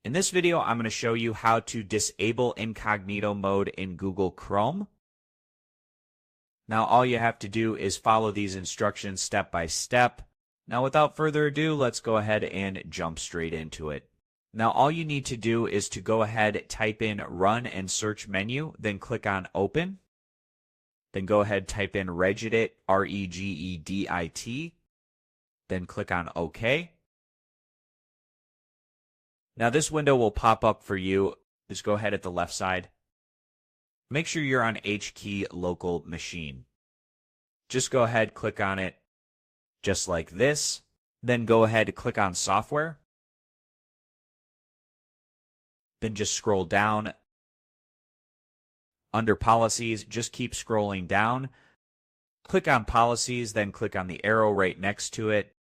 In this video, I'm going to show you how to disable incognito mode in Google Chrome. Now, all you have to do is follow these instructions step by step. Now, without further ado, let's go ahead and jump straight into it. Now, all you need to do is to go ahead, type in Run and Search menu, then click on Open. Then go ahead, type in Regedit, R-E-G-E-D-I-T. Then click on OK. Now this window will pop up for you. Just go ahead at the left side. Make sure you're on HKey local machine. Just go ahead, click on it just like this. Then go ahead, click on Software. Then just scroll down. Under Policies, just keep scrolling down. Click on Policies, then click on the arrow right next to it.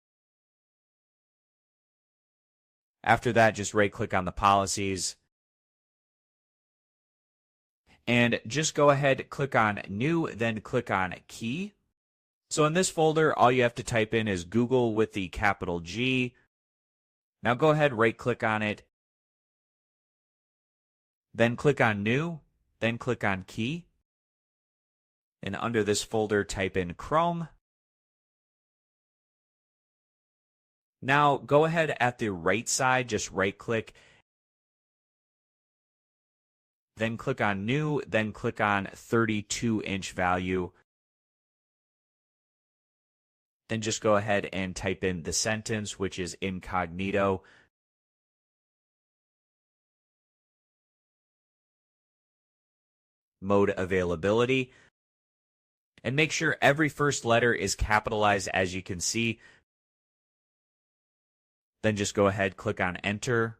After that, just right-click on the policies. And just go ahead, click on New, then click on Key. So in this folder, all you have to type in is Google with the capital G. Now go ahead, right-click on it. Then click on New, then click on Key. And under this folder, type in Chrome. Now, go ahead at the right side, just right-click, then click on New, then click on 32-inch value. Then just go ahead and type in the sentence, which is incognito. Mode availability. And make sure every first letter is capitalized, as you can see. Then just go ahead, click on Enter.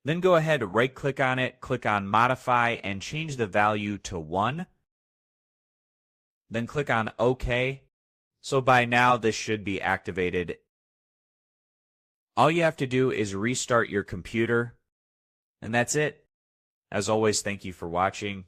Then go ahead, right-click on it, click on Modify, and change the value to 1. Then click on OK. So by now, this should be activated. All you have to do is restart your computer. And that's it. As always, thank you for watching.